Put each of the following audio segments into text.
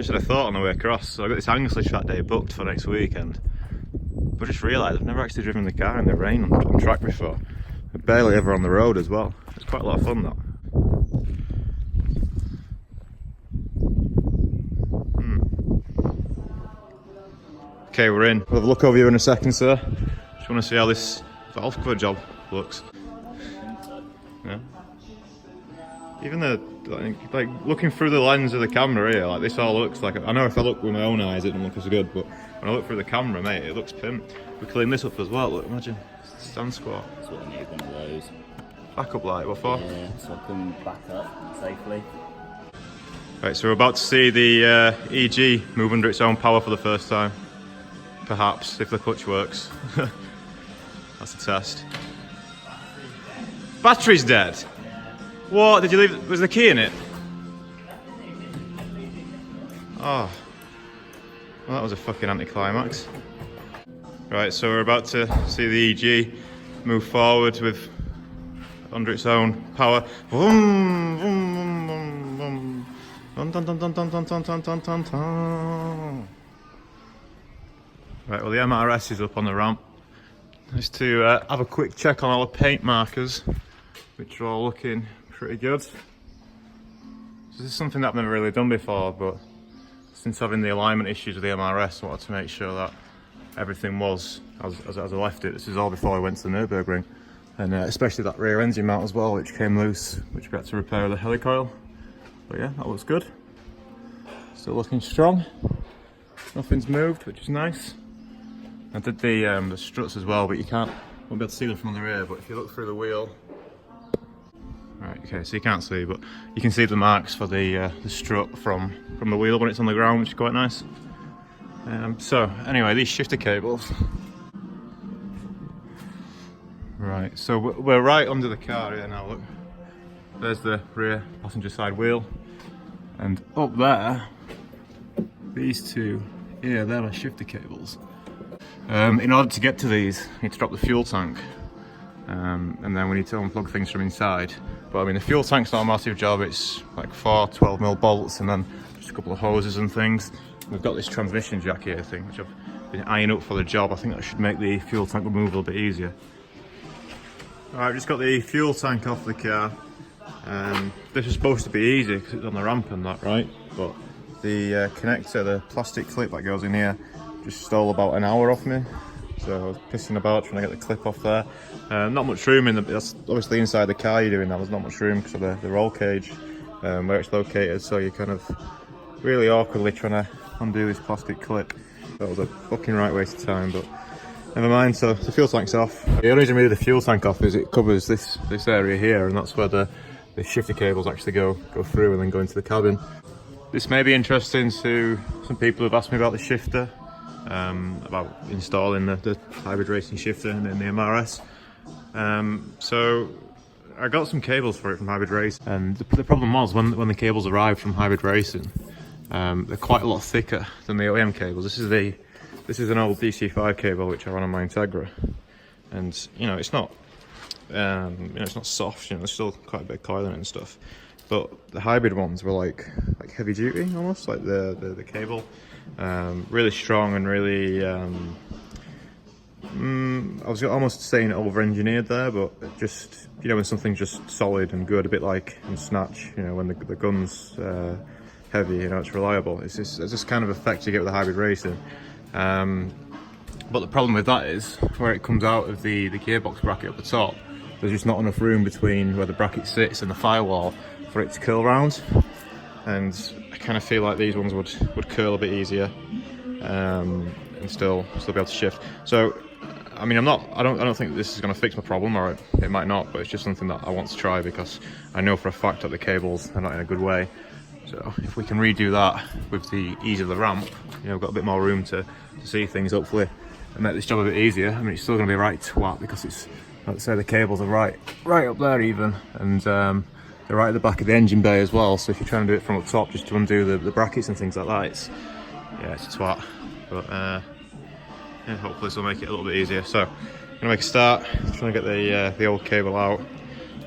just had a thought on the way across. So I got this Anglesey track day booked for next weekend. But I just realised I've never actually driven the car in the rain on track before. I'm barely ever on the road as well. It's quite a lot of fun that. Okay, we're in. We'll have a look over here in a second, sir. Just want to see how this valve cover job looks. Yeah. Even the like looking through the lens of the camera here, like this all looks like. I know if I look with my own eyes, it doesn't look as good, but when I look through the camera, mate, it looks pimp. We clean this up as well. Look, imagine stand squat. That's what I need, one of those. Backup light. What for? Yeah, so I can back up safely. Right, so we're about to see the EG move under its own power for the first time. Perhaps, if the clutch works. That's a test. Battery's dead. What? Did you leave? Was the key in it? Oh. Well, that was a fucking anticlimax. Right, so we're about to see the EG move forward with under its own power. Vroom, vroom, vroom, vroom. Dun, dun, dun, dun, dun, dun, dun, dun, dun, dun, dun. Right, well the MRS is up on the ramp. Just to have a quick check on all the paint markers, which are all looking pretty good. So this is something that I've never really done before, but since having the alignment issues with the MRS, I wanted to make sure that everything was as I left it. This is all before I went to the Nürburgring, and especially that rear engine mount as well, which came loose, which we had to repair with the helicoil. But yeah, that looks good. Still looking strong. Nothing's moved, which is nice. I did the struts as well, but won't be able to see them from the rear. But if you look through the wheel, right, okay, so you can't see, but you can see the marks for the strut from the wheel when it's on the ground, which is quite nice. So anyway, these shifter cables. Right, so we're right under the car here now. Look, there's the rear passenger side wheel, and up there, these two here, they're my shifter cables. In order to get to these, you need to drop the fuel tank, and then we need to unplug things from inside. But I mean, the fuel tank's not a massive job. It's like 4 12mm bolts and then just a couple of hoses and things. We've got this transmission jack here thing, which I've been eyeing up for the job. I think that should make the fuel tank removal a bit easier. Alright, I've just got the fuel tank off the car. This is supposed to be easy because it's on the ramp and that, right? But the connector, the plastic clip that goes in here, just stole about an hour off me. So I was pissing about trying to get the clip off there. Not much room in that's obviously inside the car you're doing that. There's not much room because of the roll cage where it's located. So you're kind of really awkwardly trying to undo this plastic clip. That was a fucking right waste of time, but never mind. So the fuel tank's off. The only reason we did the fuel tank off is it covers this area here, and that's where the shifter cables actually go through and then go into the cabin. This may be interesting to some people who've asked me about the shifter. About installing the hybrid racing shifter and then the MRS. So I got some cables for it from Hybrid Racing, and the problem was when the cables arrived from Hybrid Racing, they're quite a lot thicker than the OEM cables. This is an old DC5 cable which I run on my Integra, and you know it's not it's not soft. You know, there's still quite a bit of coil in it and stuff. But the hybrid ones were like heavy duty almost, like the cable. Really strong and really I was almost saying over-engineered there, but just, you know, when something's just solid and good, a bit like in Snatch, you know, when the gun's heavy, you know, it's reliable. It's this kind of effect you get with the hybrid racing. But the problem with that is where it comes out of the gearbox bracket at the top, there's just not enough room between where the bracket sits and the firewall for it to curl round. And I kind of feel like these ones would curl a bit easier and still be able to shift. So I mean, I don't think this is going to fix my problem, or it might not, but it's just something that I want to try because I know for a fact that the cables are not in a good way. So if we can redo that with the ease of the ramp, you know, we've got a bit more room to see things hopefully and make this job a bit easier. I mean, it's still going to be right twat because it's, let's say, the cables are right up there even, and they're right at the back of the engine bay as well. So if you're trying to do it from up top just to undo the brackets and things like that, it's a twat. But yeah, hopefully this will make it a little bit easier. So I'm gonna make a start, trying to get the old cable out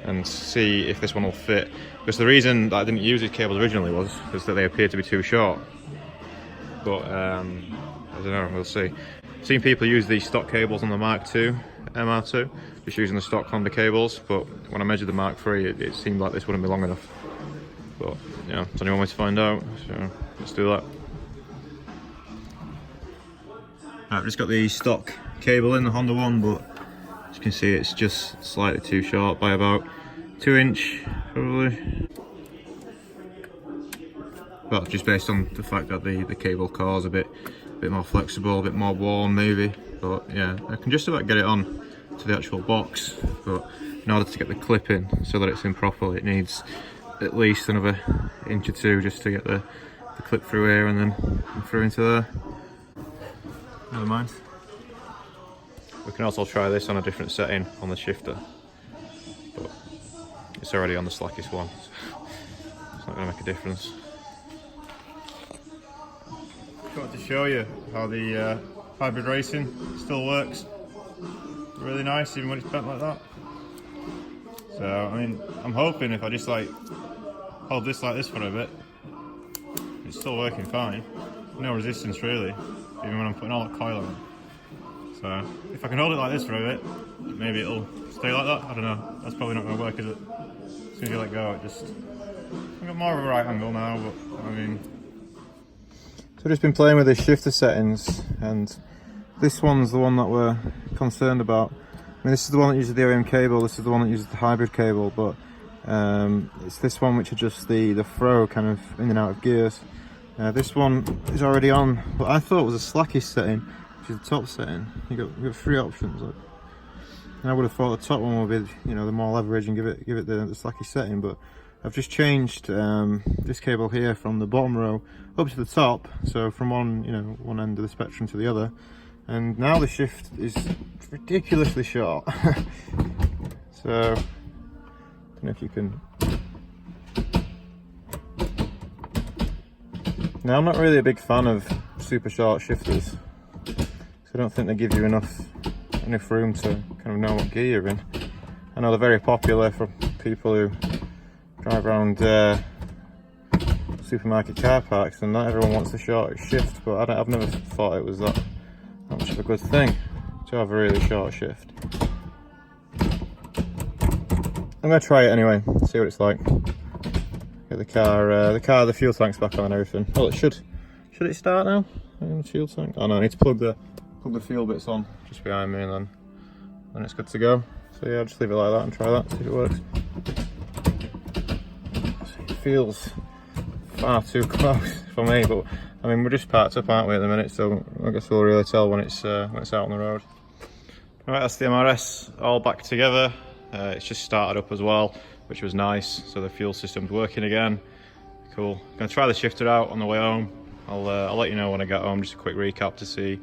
and see if this one will fit. Because the reason that I didn't use these cables originally was because that they appeared to be too short. but I don't know, we'll see. I've seen people use these stock cables on the Mark II MR2, just using the stock Honda cables, but when I measured the Mark III, it seemed like this wouldn't be long enough. But yeah, there's only one way to find out, so let's do that. Right, I've just got the stock cable in the Honda one, but as you can see, it's just slightly too short by about 2 inch, probably. Well, just based on the fact that the cable core is a bit more flexible, a bit more worn maybe. But yeah, I can just about get it on to the actual box, but in order to get the clip in so that it's in properly, it needs at least another inch or two just to get the clip through here and then through into there. Never mind. We can also try this on a different setting on the shifter, but it's already on the slackest one, so it's not going to make a difference. Got to show you how the hybrid racing still works. Really nice even when it's bent like that. So I mean, I'm hoping if I just like hold this like this for a bit, it's still working fine. No resistance really, even when I'm putting all that coil on. So if I can hold it like this for a bit, maybe it'll stay like that. I don't know. That's probably not going to work, is it? As soon as you let go, it just... I've got more of a right angle now, but I mean... So I've just been playing with the shifter settings, and this one's the one that we're concerned about. I mean, this is the one that uses the OEM cable, this is the one that uses the hybrid cable, but it's this one which adjusts the throw kind of in and out of gears. This one is already on, but I thought it was a slackish setting, which is the top setting. You got 3 options, look. And I would have thought the top one would be, you know, the more leverage and give it the slackish setting, but I've just changed this cable here from the bottom row up to the top, so from one end of the spectrum to the other, and now the shift is ridiculously short. So I don't know if you can. Now I'm not really a big fan of super short shifters, so I don't think they give you enough room to kind of know what gear you're in. I know they're very popular for people who drive around supermarket car parks, and not everyone wants the short shift, but I've never thought it was that much of a good thing to have a really short shift. I'm going to try it anyway, see what it's like. Get the fuel tank's back on and everything. Well, it should it start now? The fuel tank? Oh no, I need to plug the fuel bits on just behind me, and then it's good to go. So yeah, I'll just leave it like that and try that, see if it works. It feels far too close for me, but I mean, we're just parked up, aren't we, at the minute, so I guess we'll really tell when it's out on the road. Right, that's the MRS all back together. It's just started up as well, which was nice, so the fuel system's working again. Cool. Gonna try the shifter out on the way home. I'll let you know when I get home, just a quick recap to see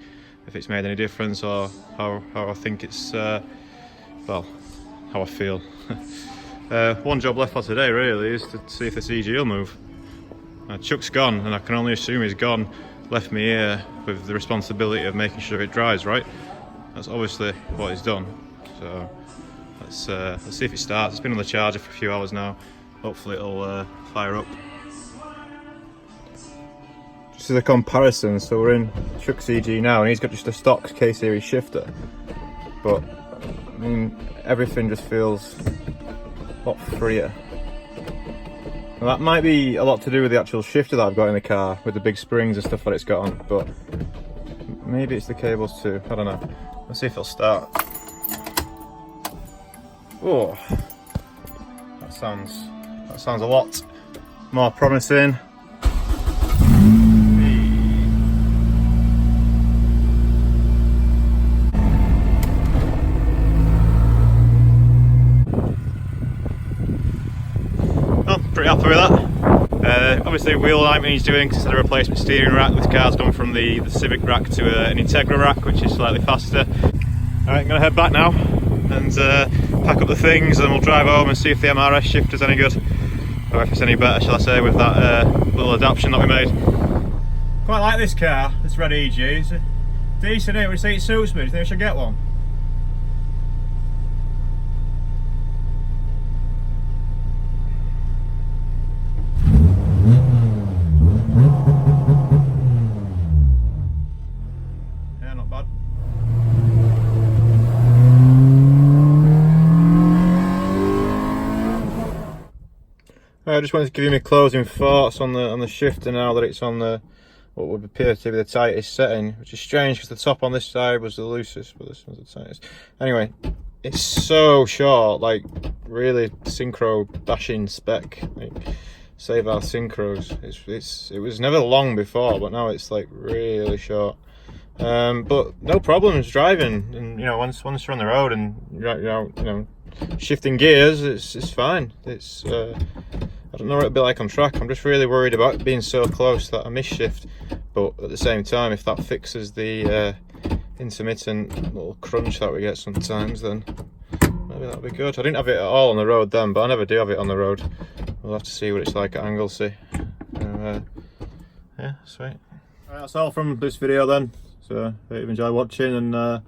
if it's made any difference or how I think it's, well, how I feel. One job left for today really is to see if this EG will move. Chuck's gone, and I can only assume he's gone, left me here with the responsibility of making sure it dries right. That's obviously what he's done. So let's see if it starts. It's been on the charger for a few hours now. Hopefully it'll fire up. Just as a comparison, so we're in Chuck's EG now, and he's got just a stock K-series shifter, but I mean, everything just feels a lot freer. Now, that might be a lot to do with the actual shifter that I've got in the car, with the big springs and stuff that it's got on, but maybe it's the cables too, I don't know. Let's see if it'll start. Oh, that sounds a lot more promising. Pretty happy with that. Obviously wheel alignment needs doing, because it's a replacement steering rack. This car's gone from the Civic rack to an Integra rack, which is slightly faster. Alright, I'm going to head back now and pack up the things, and we'll drive home and see if the MRS shifter's any good, or if it's any better, shall I say, with that little adaptation that we made. Quite like this car, this red EG. It's decent, would you say it suits me? Do you think I should get one? I just wanted to give you my closing thoughts on the shifter now that it's on the what would appear to be the tightest setting, which is strange because the top on this side was the loosest, but this one's the tightest. Anyway, it's so short, like really synchro bashing spec. Like, save our synchros. It was never long before, but now it's like really short. But no problems driving, and you know, once you're on the road and you know shifting gears, it's fine. I don't know what it'll be like on track. I'm just really worried about being so close that I miss shift, but at the same time, if that fixes the intermittent little crunch that we get sometimes, then maybe that'll be good. I didn't have it at all on the road then, but I never do have it on the road. We'll have to see what it's like at Anglesey. Yeah, sweet. Alright, that's all from this video then. So I hope you've enjoyed watching, and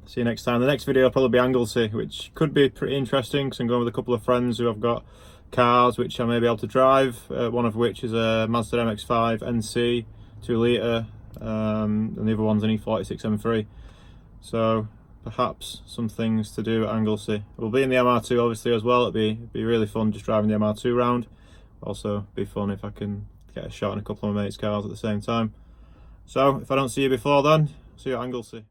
see you next time. The next video will probably be Anglesey, which could be pretty interesting because I'm going with a couple of friends who have got cars which I may be able to drive, one of which is a Mazda MX-5 NC 2 litre, and the other one's an E46 M3. So perhaps some things to do at Anglesey. We'll be in the MR2 obviously as well. It'd be really fun just driving the MR2 round. Also be fun if I can get a shot in a couple of my mates' cars at the same time. So if I don't see you before then, see you at Anglesey.